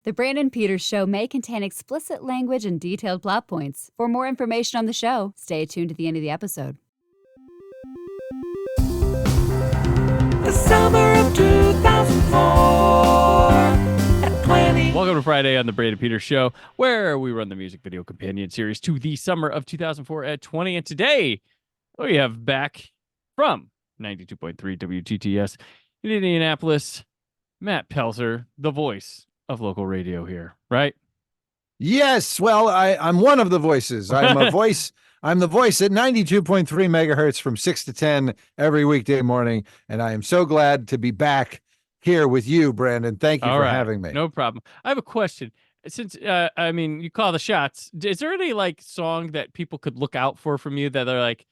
The Brandon Peters Show may contain explicit language and detailed plot points. For more information on the show, stay tuned to the end of the episode. The summer of 2004 at 20. Welcome to Friday on the Brandon Peters Show, where we run the music video companion series to the summer of 2004 at 20. And today, we have back from 92.3 WTTS in Indianapolis, Matt Pelsor, the voice of local radio here, right? Yes. Well, I'm one of the voices. I'm a voice. I'm the voice at 92.3 megahertz from 6 to 10 every weekday morning. And I am so glad to be back here with you, Brandon. Thank you for having me. No problem. I have a question. Since, you call the shots. Is there any song that people could look out for from you that they're like,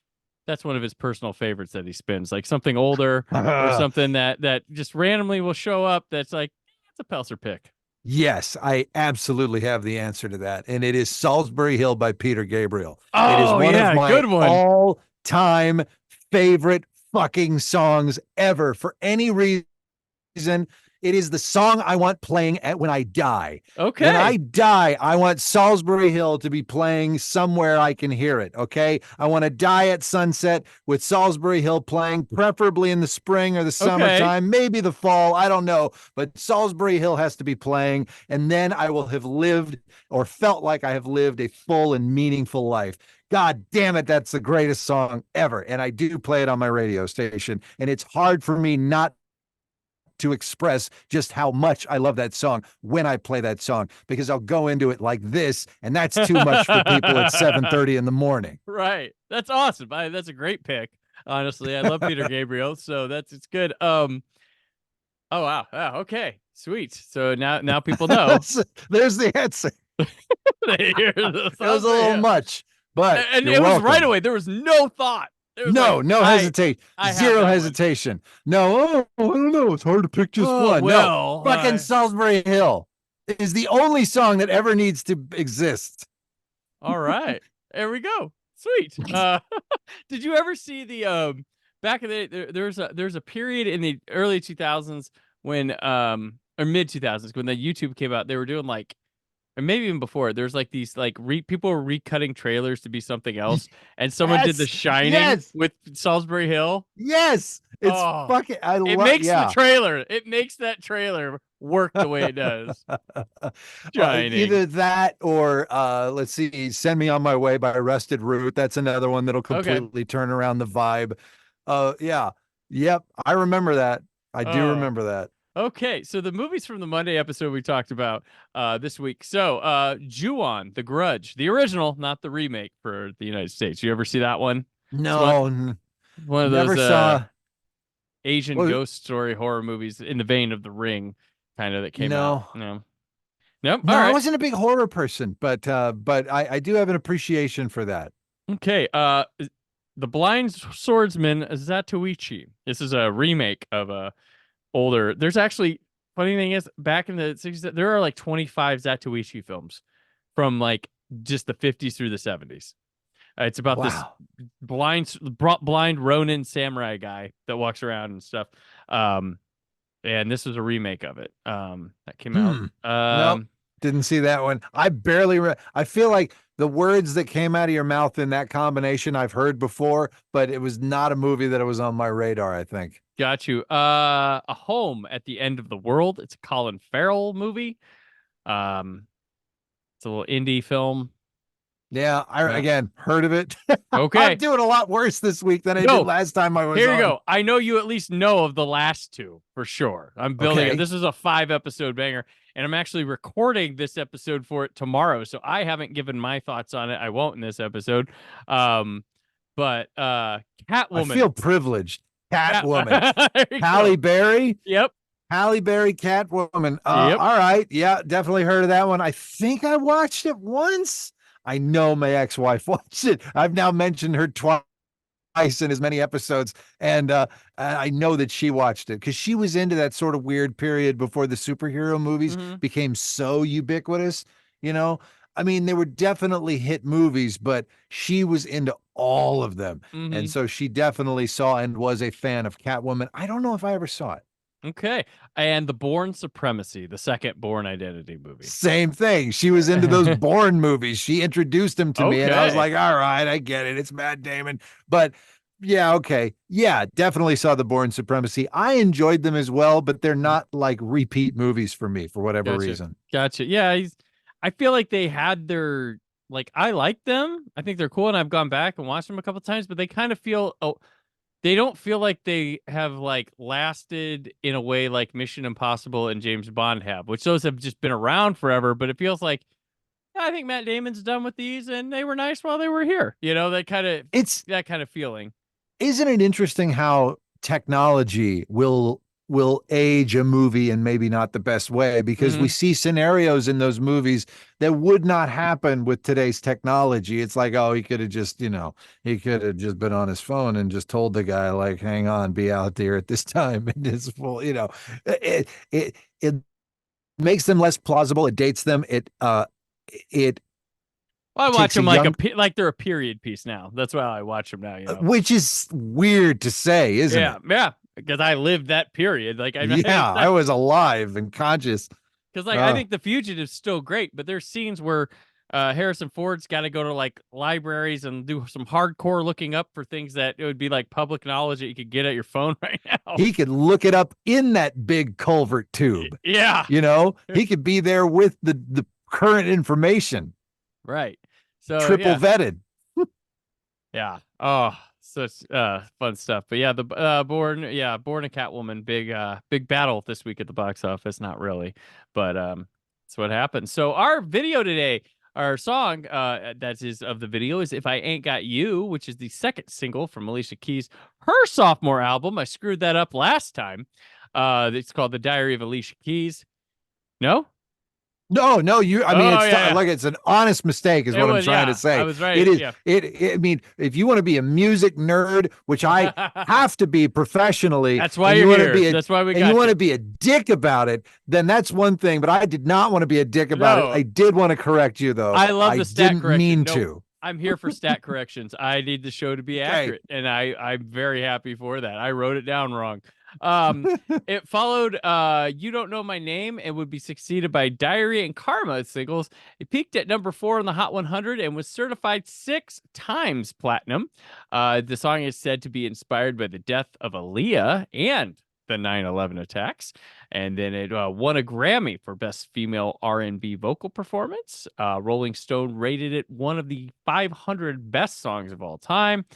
that's one of his personal favorites that he spins, like something older or something that just randomly will show up that's like, it's a Pelsor pick? Yes, I absolutely have the answer to that. And it is Salisbury Hill by Peter Gabriel. Oh, it is one yeah, of my good one. all-time favorite fucking songs ever for any reason. It is the song I want playing when I die. Okay. When I die, I want Salisbury Hill to be playing somewhere I can hear it, okay? I want to die at sunset with Salisbury Hill playing, preferably in the spring or the summertime, maybe the fall, I don't know. But Salisbury Hill has to be playing, and then I will have lived or felt like I have lived a full and meaningful life. God damn it, that's the greatest song ever. And I do play it on my radio station, and it's hard for me not to express just how much I love that song when I play that song, because I'll go into it like this, and that's too much for people at 7:30 in the morning. Right. That's awesome. That's a great pick. Honestly, I love Peter Gabriel, so it's good. Oh wow. Okay. Sweet. So now people know. There's the answer. It was a little much, but and it was right away. There was no thought. No hesitation. Zero hesitation. No, I don't know. It's hard to pick just one. Well, no, fucking Salisbury Hill is the only song that ever needs to exist. All right. There we go. Sweet. Did you ever see the back in the there's a period in the early 2000s when or mid 2000s when the YouTube came out, they were doing or maybe even before, there's these people were recutting trailers to be something else, and someone did The Shining with Salisbury Hill. Yes, it's fucking. It makes that trailer work the way it does. Shining. Either that or let's see, Send Me on My Way by Arrested Root. That's another one that'll completely turn around the vibe. Yep, I remember that. I do remember that. Okay, so the movies from the Monday episode we talked about this week. So, Ju-on, The Grudge, the original, not the remake for the United States. You ever see that one? No, one of never those saw. Asian ghost story horror movies in the vein of The Ring, kind of that came out. No, nope. No, All right. I wasn't a big horror person, but I do have an appreciation for that. Okay, The Blind Swordsman Zatoichi. This is a remake of a older. There's actually, funny thing is, back in the 60s, there are 25 Zatoichi films from just the 50s through the 70s. It's about this blind Ronin samurai guy that walks around and stuff. And this was a remake of it that came out. Nope, didn't see that one. I barely I feel like the words that came out of your mouth in that combination I've heard before, but it was not a movie that was on my radar, I think. Got you. A Home at the End of the World. It's a Colin Farrell movie. It's a little indie film. Yeah, again heard of it. Okay. I'm doing a lot worse this week than I did last time I was Here on. you go. I know you at least know of the last two for sure. I'm building it. This is a 5-episode banger, and I'm actually recording this episode for it tomorrow, so I haven't given my thoughts on it. I won't in this episode. But Catwoman. I feel privileged. Catwoman. Halle Berry. Yep. Halle Berry, Catwoman. Yep. All right. Yeah, definitely heard of that one. I think I watched it once. I know my ex-wife watched it. I've now mentioned her twice in as many episodes, and I know that she watched it because she was into that sort of weird period before the superhero movies became so ubiquitous. You know, I mean, they were definitely hit movies, but she was into all of them. And so she definitely saw and was a fan of Catwoman. I don't know if I ever saw it. Okay. And the Bourne Supremacy, the second Bourne Identity movie. Same thing. She was into those Bourne movies. She introduced him to me, and I was Okay. like, all right, I get it. It's Matt Damon. But yeah, okay. Yeah, definitely saw the Bourne Supremacy. I enjoyed them as well, but they're not like repeat movies for me for whatever reason. Gotcha. Yeah, I feel like they had their like I like them. I think they're cool, and I've gone back and watched them a couple times, but they kind of feel they don't feel like they have like lasted in a way like Mission Impossible and James Bond have, which those have just been around forever. But it feels like I think Matt Damon's done with these, and they were nice while they were here. You know, It's that kind of feeling. Isn't it interesting how technology will age a movie in maybe not the best way, because we see scenarios in those movies that would not happen with today's technology. It's like, oh, he could have just, he could have just been on his phone and just told the guy, like, hang on, be out there at this time. And it's full, it makes them less plausible. It dates them. It Well, I watch them like they're a period piece now. That's why I watch them now. Which is weird to say, isn't it? Yeah, because I lived that period. Like, I was alive and conscious. Because I think The Fugitive's still great, but there's scenes where Harrison Ford's got to go to like libraries and do some hardcore looking up for things that it would be like public knowledge that you could get at your phone right now. He could look it up in that big culvert tube. Yeah, he could be there with the current information. Right. So triple vetted. Yeah. Oh, such fun stuff. But yeah, the Born and Catwoman, big battle this week at the box office. Not really, but that's what happened. So our video today, our song that is of the video is "If I Ain't Got You," which is the second single from Alicia Keys, her sophomore album. I screwed that up last time. It's called "The Diary of Alicia Keys." No. No, it's an honest mistake is what I'm trying to say. I was right. It is. I mean, if you want to be a music nerd, which I have to be professionally, that's why you're here. That's why we got you. And you want to be a dick about it, then that's one thing. But I did not want to be a dick about it. I did want to correct you, though. I love the stat didn't correction. mean to. I'm here for stat corrections. I need the show to be accurate, and I'm very happy for that. I wrote it down wrong. It followed You Don't Know My Name and would be succeeded by Diary and Karma singles. It peaked at number 4 on the Hot 100 and was certified 6 times platinum. The song is said to be inspired by the death of Aaliyah and the 9/11 attacks, and then it won a Grammy for Best Female R&B Vocal Performance. Rolling Stone rated it one of the 500 best songs of all time.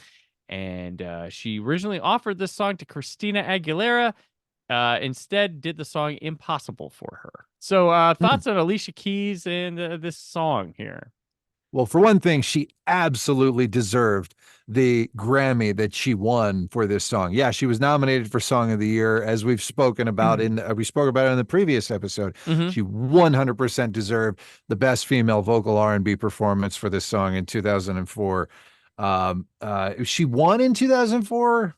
And she originally offered this song to Christina Aguilera. Instead, did the song impossible for her. So thoughts on Alicia Keys and this song here? Well, for one thing, she absolutely deserved the Grammy that she won for this song. Yeah, she was nominated for Song of the Year, as we've spoken about we spoke about it in the previous episode. She 100% deserved the Best Female Vocal R&B Performance for this song in 2004. She won in 2004.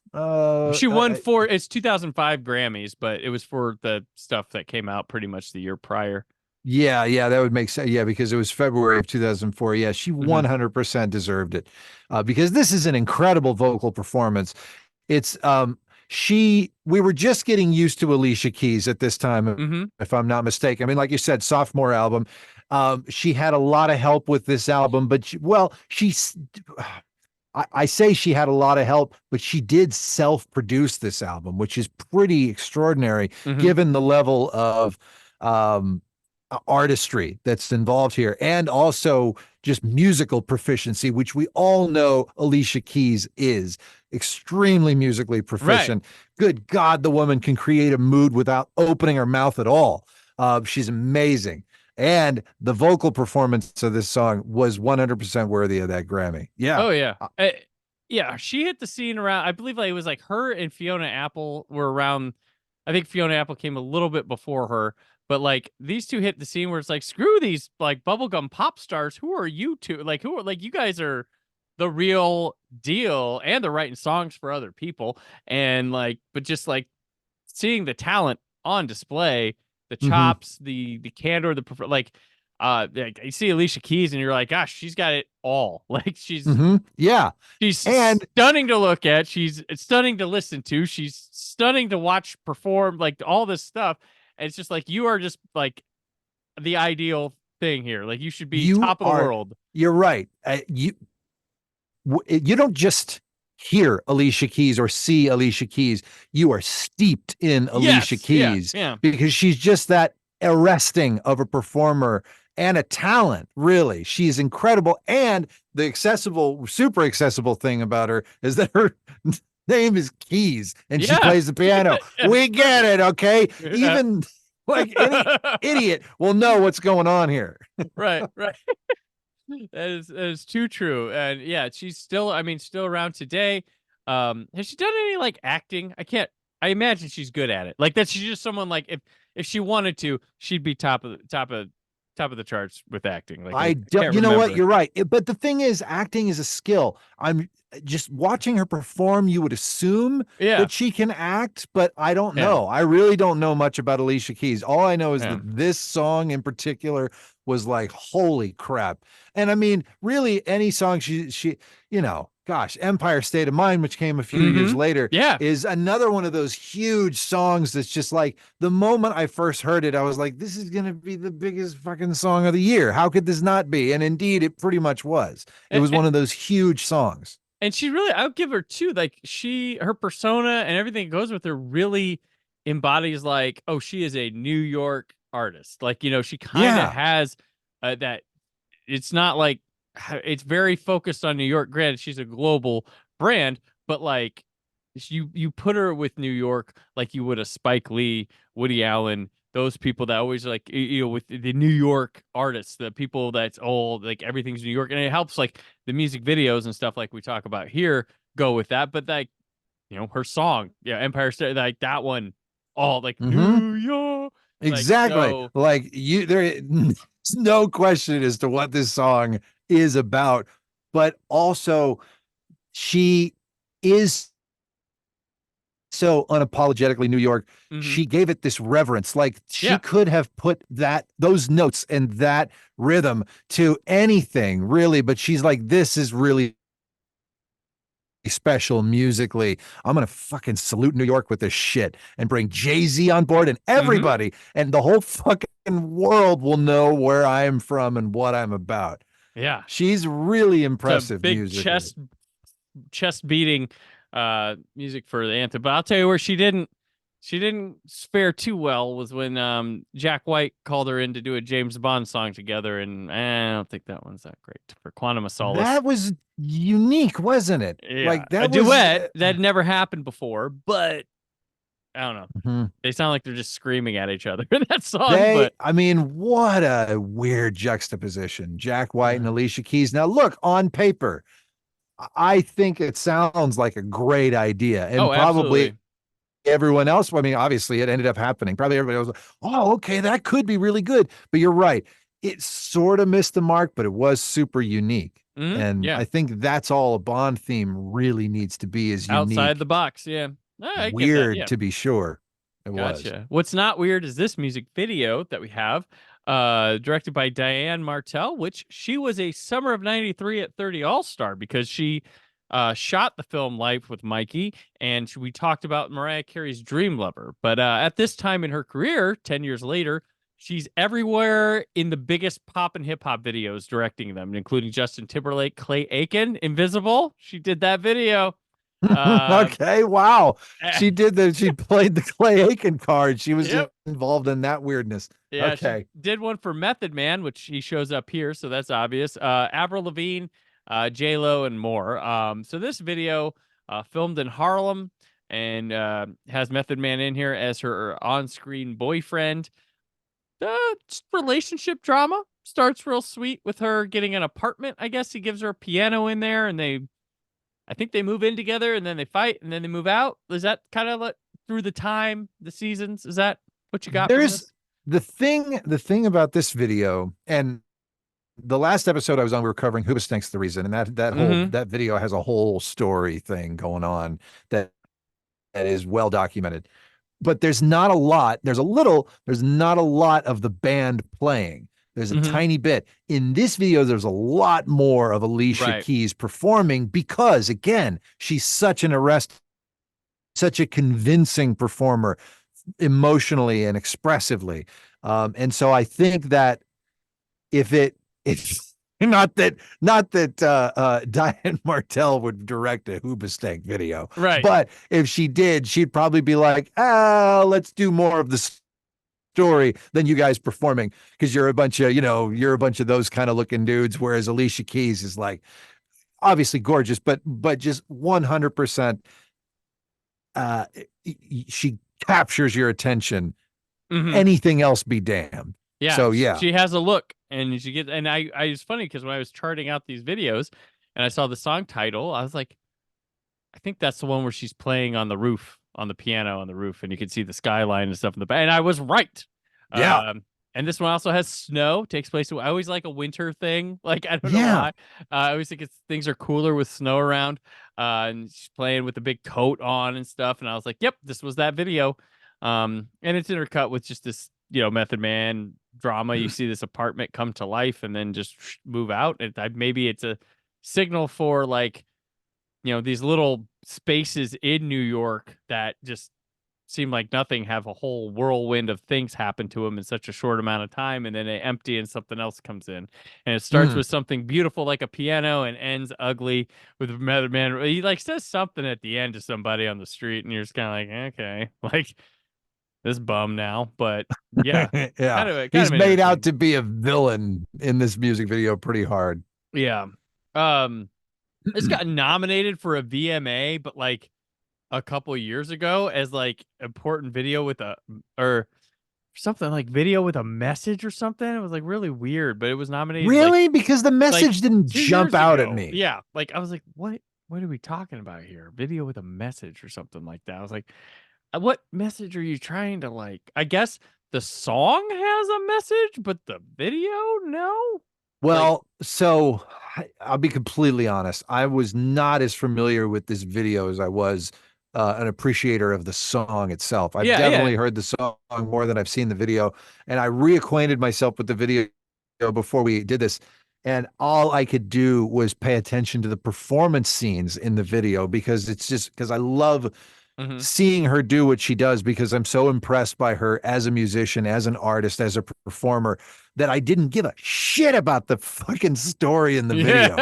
She won it's 2005 Grammys, but it was for the stuff that came out pretty much the year prior. Yeah, that would make sense. Yeah, because it was February of 2004. Yeah, she 100% deserved it, because this is an incredible vocal performance. It's we were just getting used to Alicia Keys at this time, if I'm not mistaken. I mean, like you said, sophomore album. She had a lot of help with this album, but I say she had a lot of help, but she did self-produce this album, which is pretty extraordinary given the level of artistry that's involved here, and also just musical proficiency, which we all know Alicia Keys is extremely musically proficient. Right. Good God, the woman can create a mood without opening her mouth at all. She's amazing. And the vocal performance of this song was 100% worthy of that Grammy. Yeah. Oh, yeah. Yeah, she hit the scene around, I believe like it was like her and Fiona Apple were around. I think Fiona Apple came a little bit before her, but like these two hit the scene where it's like, screw these like bubblegum pop stars. Who are you two? Like, who are like, you guys are the real deal, and they're writing songs for other people. And like, but just like seeing the talent on display, the chops, the candor, like like, you see Alicia Keys and you're like, gosh, she's got it all. Like Yeah. she's And stunning to look at. It's stunning to listen to. She's stunning to watch perform, like all this stuff. And it's just like, you are just like the ideal thing here. Like you should be top of the world. You're right. You don't just hear Alicia Keys or see Alicia Keys. You are steeped in Alicia Keys because she's just that arresting of a performer and a talent. Really, she's incredible. And the super accessible thing about her is that her name is Keys and she plays the piano. We get it. Okay. Even like any idiot will know what's going on here. Right. That is too true. And yeah, she's still around today. Has she done any like acting? I imagine she's good at it. Like that she's just someone like if she wanted to, she'd be top of the charts with acting. Like I don't, you know what? You're right. But the thing is, acting is a skill. I'm just watching her perform. You would assume that she can act, but I don't know. I really don't know much about Alicia Keys. All I know is that this song in particular was like, holy crap. And I mean, really any song she, gosh, Empire State of Mind, which came a few years later, is another one of those huge songs that's just like, the moment I first heard it, I was like, this is going to be the biggest fucking song of the year. How could this not be? And indeed, it pretty much was. It was one of those huge songs. And she really, I would give her too, like her persona and everything that goes with her really embodies like, oh, she is a New York artist. Like, she kind of has that. It's not like, it's very focused on New York. Granted, she's a global brand, but like you put her with New York like you would a Spike Lee, Woody Allen, those people that always like, with the New York artists, the people that's all like everything's New York. And it helps like the music videos and stuff like we talk about here go with that. But like, her song, Empire State, like that one, all like New York. Exactly. Like there's no question as to what this song is about, but also she is so unapologetically New York. She gave it this reverence. Like she could have put those notes and that rhythm to anything really, but she's like, this is really special musically. I'm gonna fucking salute New York with this shit and bring Jay-Z on board and everybody and the whole fucking world will know where I'm from and what I'm about. Yeah, she's really impressive. Big musically. chest beating music for the anthem. But I'll tell you where she didn't fare too well was when Jack White called her in to do a James Bond song together, and I don't think that one's that great for Quantum of Solace. That was unique, wasn't it? Yeah. Like that duet that never happened before, but I don't know. They sound like they're just screaming at each other in that song. I mean, what a weird juxtaposition. Jack White and Alicia Keys. Now, look, on paper, I think it sounds like a great idea. And probably absolutely. Everyone else, I mean, obviously it ended up happening. Probably everybody was like, oh, okay, that could be really good. But you're right. It sort of missed the mark, but it was super unique. And I think that's all a Bond theme really needs to be, is unique. Outside the box, weird to be sure. It was. What's not weird is this music video that we have, directed by Diane Martel, which she was a Summer of '93 at 30 All-Star because she shot the film Life with Mikey, and we talked about Mariah Carey's Dream Lover. But at this time in her career, 10 years later, she's everywhere in the biggest pop and hip hop videos, directing them, including Justin Timberlake, Clay Aiken, Invisible. She did that video. Okay, wow. She played the Clay Aiken card. She was involved in that weirdness. Yeah, okay. She did one for Method Man, which he shows up here, so that's obvious. Avril Lavigne, J-Lo, and more. So this video filmed in Harlem and has Method Man in here as her on-screen boyfriend. Relationship drama starts real sweet with her getting an apartment. I guess he gives her a piano in there, and I think they move in together, and then they fight, and then they move out. Is that kind of like through the seasons? Is that what you got? There's the thing about this video, and the last episode I was on, we were covering Who Stinks the Reason, and that video has a whole story thing going on that is well documented. But there's not a lot. There's not a lot of the band playing. There's a tiny bit. In this video, there's a lot more of Alicia Keys performing because, again, she's such such a convincing performer emotionally and expressively. And so I think that it's not that Diane Martell would direct a Hoobastank video, but if she did, she'd probably be like, let's do more of the story than you guys performing, because you're a bunch of those kind of looking dudes, whereas Alicia Keys is like obviously gorgeous, but just 100% she captures your attention. Anything else be damned. Yeah. So yeah, she has a look, and she gets. And I it's funny because when I was charting out these videos, and I saw the song title, I was like, I think that's the one where she's playing on the roof, on the piano on the roof, and you can see the skyline and stuff in the back. And I was right. Yeah. And this one also has snow. Takes place. I always like a winter thing. Like, I don't know why. I always think things are cooler with snow around. And she's playing with a big coat on and stuff. And I was like, yep, this was that video. And it's intercut with just this, Method Man drama. You see this apartment come to life and then just move out. Maybe it's a signal for, like, these little spaces in New York that just seem like nothing, have a whole whirlwind of things happen to them in such a short amount of time, and then they empty and something else comes in. And it starts with something beautiful like a piano and ends ugly with Method Man. He like says something at the end to somebody on the street, and you're just kind of like, okay, like, this bum now. But yeah, yeah, he's made out to be a villain in this music video pretty hard. Yeah. This got nominated for a VMA, but like a couple years ago as like important video with or something, like video with a message or something. It was like really weird, but it was nominated. Really? Like, because the message didn't 2 jump years out ago. at me. Yeah. Like, I was like, what are we talking about here? Video with a message or something like that. I was like, what message are you trying to, like? I guess the song has a message, but the video, no. Well, so I'll be completely honest. I was not as familiar with this video as I was an appreciator of the song itself. I've definitely heard the song more than I've seen the video, and I reacquainted myself with the video before we did this. And all I could do was pay attention to the performance scenes in the video, because I love seeing her do what she does, because I'm so impressed by her as a musician, as an artist, as a performer, that I didn't give a shit about the fucking story in the video.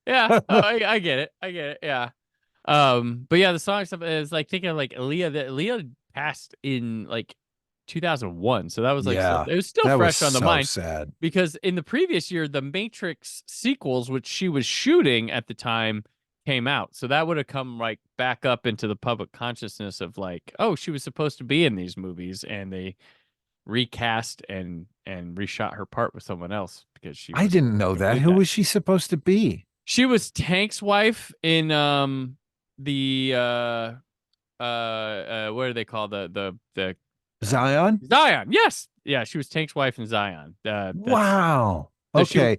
Yeah. I get it. Yeah. But yeah, the song stuff is like thinking of like Aaliyah passed in like 2001. So that was like, it was still fresh on the mind. Sad. Because in the previous year, the Matrix sequels, which she was shooting at the time, came out. So that would have come like back up into the public consciousness of like, oh, she was supposed to be in these movies, and they recast and reshot her part with someone else because I didn't know that. Who was she supposed to be? She was Tank's wife in the what do they call the Zion? Zion, yes. Yeah, she was Tank's wife in Zion. Wow. Okay.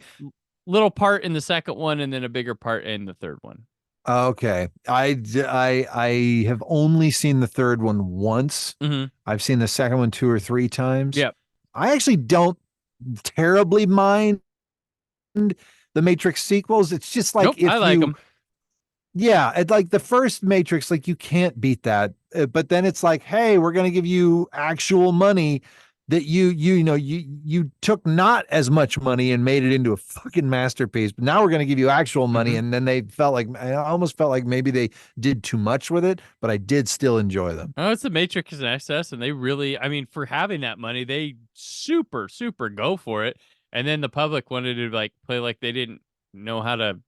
Little part in the second one, and then a bigger part in the third one. Okay. I have only seen the third one once. I've seen the second one 2 or 3 times. Yep. I actually don't terribly mind the Matrix sequels. It's just like, I like them. Yeah, it's like the first Matrix, like you can't beat that. But then it's like, hey, we're going to give you actual money that you took not as much money and made it into a fucking masterpiece. But now we're going to give you actual money. And then I almost felt like maybe they did too much with it, but I did still enjoy them. Oh, it's the Matrix and SS, and they really, I mean, for having that money, they super, super go for it. And then the public wanted to like play like they didn't know how to,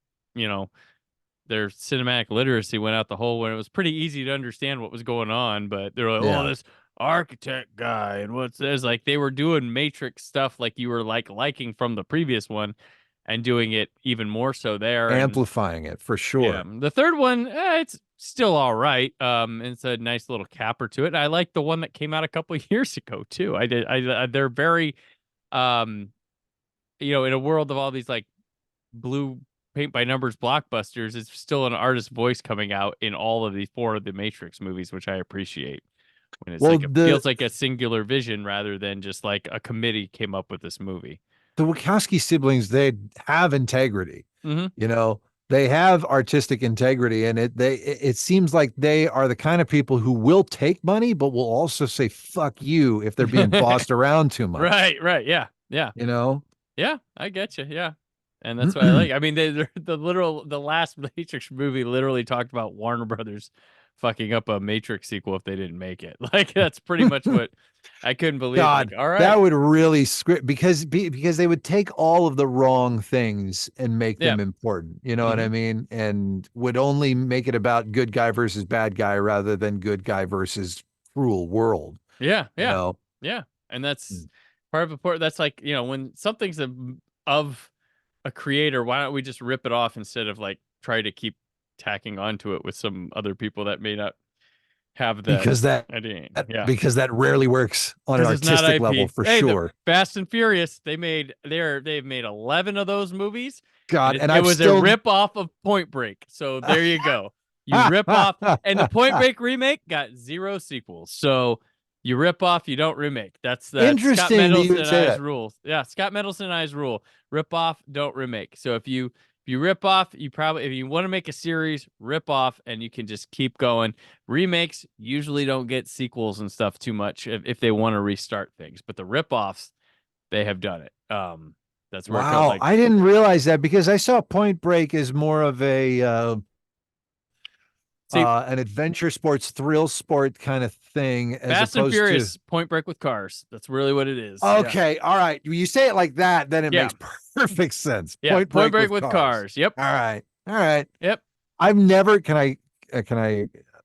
their cinematic literacy went out the hole when it was pretty easy to understand what was going on. But they're like, oh, this architect guy and what's this? Like, they were doing Matrix stuff like you were like liking from the previous one, and doing it even more so there, amplifying it for sure. Yeah. The third one, it's still all right. It's a nice little capper to it. And I like the one that came out a couple of years ago too. They're very, in a world of all these like blue paint by numbers blockbusters, it's still an artist's voice coming out in all of these 4 of the Matrix movies, which I appreciate. when it's Well, like it feels like a singular vision rather than just like a committee came up with this movie. the Wachowski siblings, they have integrity. Mm-hmm. You know, they have artistic integrity, and it seems like they are the kind of people who will take money, but will also say "fuck you" if they're being bossed around too much. Right. Yeah. You know. Yeah, I get you. Yeah. And that's what I like. I mean, the last Matrix movie literally talked about Warner Brothers fucking up a Matrix sequel if they didn't make it. Like that's pretty much what I couldn't believe. God, like, all right, that would really script because they would take all of the wrong things and make them important. You know what I mean? And would only make it about good guy versus bad guy rather than good guy versus cruel world. Yeah. You know? Yeah. And that's part of the part. That's like, when something's of a creator, why don't we just rip it off instead of like try to keep tacking onto it with some other people that may not have that idea. Because that rarely works on an artistic level for sure. Fast and Furious, they've made 11 of those movies. God, and it was a rip off of Point Break. So there you go. You rip off, and the Point Break remake got 0 sequels. So you rip off, you don't remake. That's the Scott Mendelson and I's rule. Yeah, Scott Mendelson and I's rule: rip off, don't remake. So if you rip off, if you want to make a series, rip off, and you can just keep going. Remakes usually don't get sequels and stuff too much if they want to restart things, but the rip offs, they have done it. That's where wow. I didn't realize that because I saw Point Break as more of a an adventure sports, thrill sport kind of thing. As Fast and opposed Furious, to Point Break with cars. That's really what it is. Okay, yeah. All right. You say it like that, then it makes perfect sense. Yeah, Point Break with cars. Yep. All right. Yep. I've never. Can I?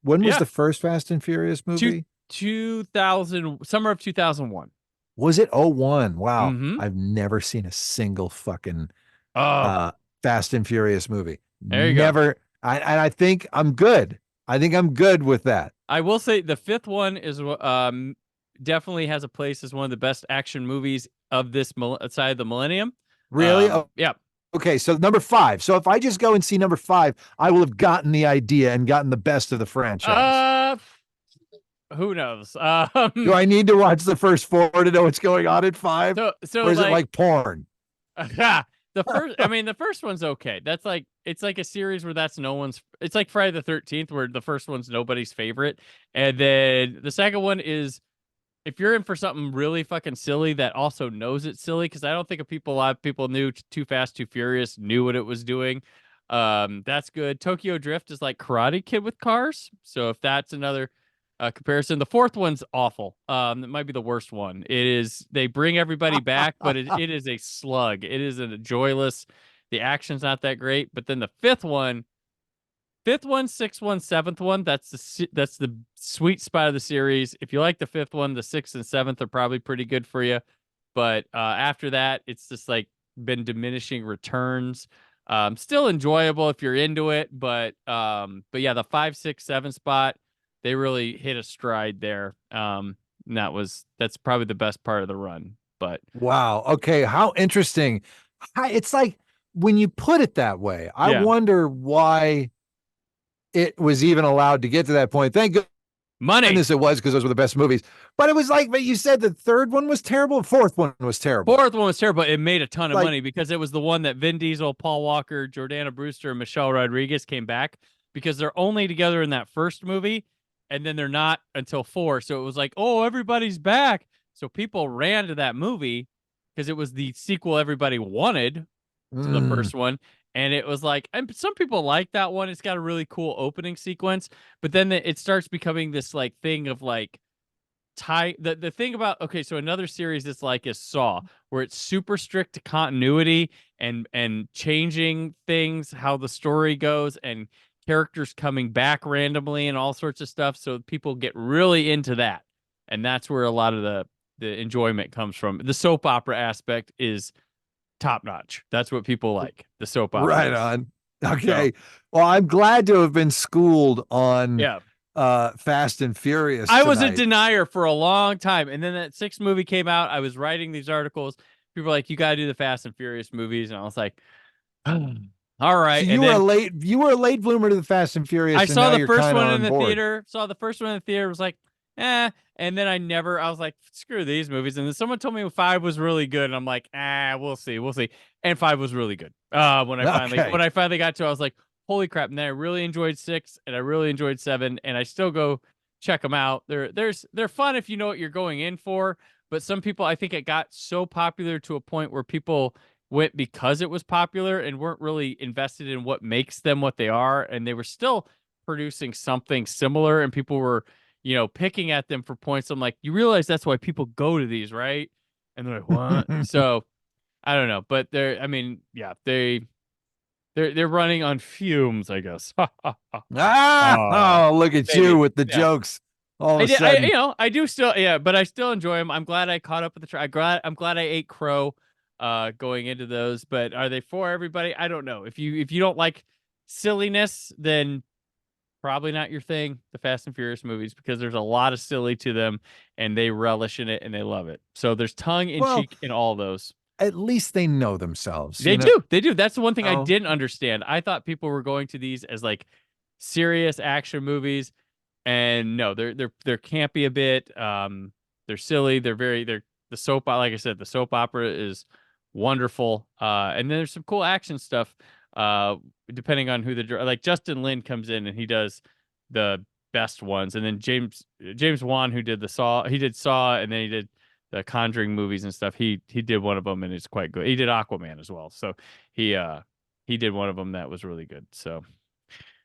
When was the first Fast and Furious movie? 2000, summer of 2001. Was it 01? Wow. I've never seen a single fucking Fast and Furious movie. There you go. I think I'm good. I think I'm good with that. I will say the 5th one is definitely has a place as one of the best action movies of this side of the millennium. Really? Yeah. Okay, so number 5. So if I just go and see number 5, I will have gotten the idea and gotten the best of the franchise. Who knows? Do I need to watch the first 4 to know what's going on at 5? So or is it like porn? The first one's okay. That's like, it's like a series where it's like Friday the 13th where the first one's nobody's favorite. And then the second one is, if you're in for something really fucking silly that also knows it's silly, because I don't think a lot of people knew Too Fast, Too Furious knew what it was doing. That's good. Tokyo Drift is like Karate Kid with cars. So if that's another comparison, the 4th one's awful. It might be the worst one. They bring everybody back, but it is a slug. It is a joyless. The action's not that great. But then the 5th one, 6th one, 7th one, that's the sweet spot of the series. If you like the 5th one, the 6th and 7th are probably pretty good for you. But after that, it's just like been diminishing returns. Still enjoyable if you're into it, but yeah, the 5, 6, 7 spot, they really hit a stride there. That's probably the best part of the run. But wow, okay, how interesting. It's like when you put it that way, I wonder why it was even allowed to get to that point. Thank goodness it was, because those were the best movies. But it was like, but you said the 3rd one was terrible, the 4th one was terrible. 4th one was terrible. It made a ton of money because it was the one that Vin Diesel, Paul Walker, Jordana Brewster, and Michelle Rodriguez came back, because they're only together in that first movie, and then they're not until 4. So it was like, oh, everybody's back. So people ran to that movie because it was the sequel everybody wanted to the first one. And it was like, and some people like that one. It's got a really cool opening sequence, but then it starts becoming this like thing of like the thing about, okay, so another series that's like is Saw, where it's super strict to continuity and changing things, how the story goes, and characters coming back randomly and all sorts of stuff. So people get really into that. And that's where a lot of the enjoyment comes from. The soap opera aspect is top notch. That's what people like. The soap opera. Right on. Okay. So, well, I'm glad to have been schooled on Fast and Furious tonight. I was a denier for a long time. And then that 6th movie came out. I was writing these articles. People were like, you got to do the Fast and Furious movies. And I was like, all right. So you were a late bloomer to the Fast and Furious. I saw the first one in the theater. Was like, And then I was like, screw these movies. And then someone told me 5 was really good. And I'm like, we'll see. And 5 was really good. When Okay. I finally got to, I was like, holy crap. And then I really enjoyed 6 and I really enjoyed 7. And I still go check them out. They're fun if you know what you're going in for. But some people, I think it got so popular to a point where people went because it was popular and weren't really invested in what makes them what they are. And they were still producing something similar and people were, picking at them for points. I'm like, you realize that's why people go to these, right? And they're like, what? So I don't know, but they're running on fumes, I guess. Look at Maybe. you with the Yeah. jokes. All of a sudden, I do still, but I still enjoy them. I'm glad I caught up with the I'm glad I ate crow, going into those. But are they for everybody? I don't know. If you don't like silliness, then probably not your thing. The Fast and Furious movies, because there's a lot of silly to them, and they relish in it and they love it. So there's tongue in well, cheek in all those. at least they know themselves. They do. That's the one thing I Oh. didn't understand. I thought people were going to these as like serious action movies. And no, they're campy a bit. They're silly. They're the soap. Like I said, the soap opera is wonderful. And then there's some cool action stuff. Depending on who like Justin Lin comes in and he does the best ones, and then James Wan, who did he did Saw, and then he did the Conjuring movies and stuff. He did one of them and it's quite good. He did Aquaman as well, so he did one of them that was really good. So,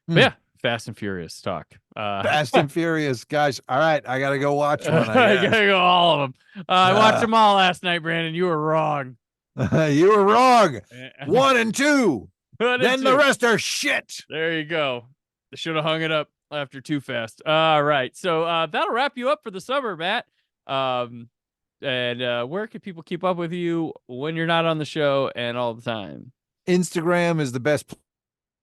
but yeah. Fast and Furious talk. Fast and Furious, guys. All right, I gotta go watch one. I gotta go all of them. I watched them all last night, Brandon. You were wrong. You were wrong. 1 and 2. Then the rest are shit. There you go. They should have hung it up after Too Fast. All right, so that'll wrap you up for the summer, Matt. And where can people keep up with you when you're not on the show and all the time? Instagram is the best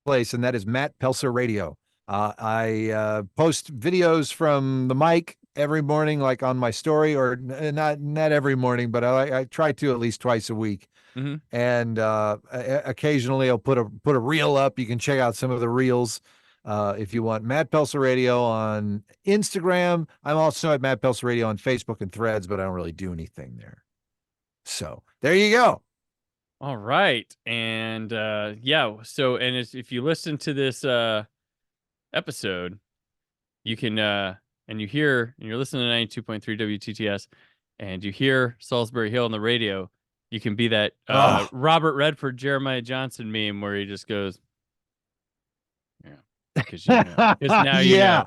place, and that is Matt Pelsor Radio. I post videos from the mic every morning, like on my story, or not every morning, but I try to at least twice a week. Mm-hmm. And occasionally I'll put a reel up. You can check out some of the reels if you want. Matt Pelsor Radio on Instagram. I'm also at Matt Pelsor Radio on Facebook and Threads, but I don't really do anything there. So there you go. All right. And so if you listen to this episode, you can and you're listening to 92.3 WTTS and you hear Salisbury Hill on the radio, you can be that Robert Redford, Jeremiah Johnson meme where he just goes, because now you know.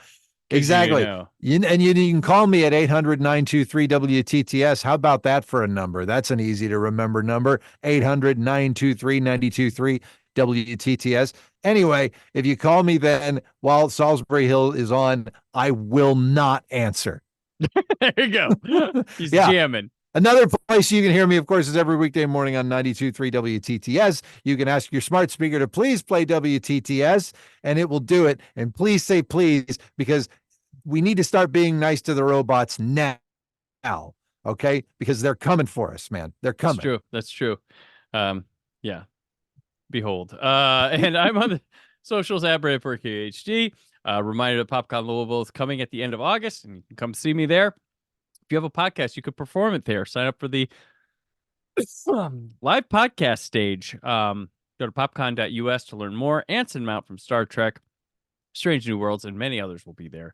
Exactly. You know. You can call me at 800-923-WTTS. How about that for a number? That's an easy to remember number. 800-923-9223 WTTS. Anyway, if you call me then while Salisbury Hill is on, I will not answer. There you go. He's jamming. Another place you can hear me, of course, is every weekday morning on 92.3 WTTS. You can ask your smart speaker to please play WTTS, and it will do it. And please say please, because we need to start being nice to the robots now, okay? Because they're coming for us, man. They're coming. That's true. Yeah. Behold. And I'm on the socials at Brandon for KHD. Reminder that PopCon Louisville is coming at the end of August, and you can come see me there. If you have a podcast, you could perform it there. Sign up for the live podcast stage. Go to popcon.us to learn more. Anson Mount from Star Trek, Strange New Worlds, and many others will be there.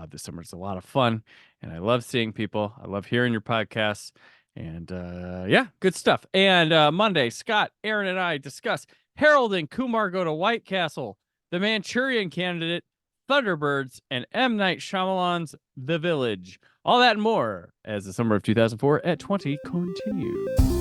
This summer is a lot of fun, and I love seeing people. I love hearing your podcasts, and good stuff. And Monday, Scott, Aaron, and I discuss Harold and Kumar go to White Castle, The Manchurian Candidate, Thunderbirds, and M. Night Shyamalan's The Village. All that and more as the summer of 2004 at 20 continues.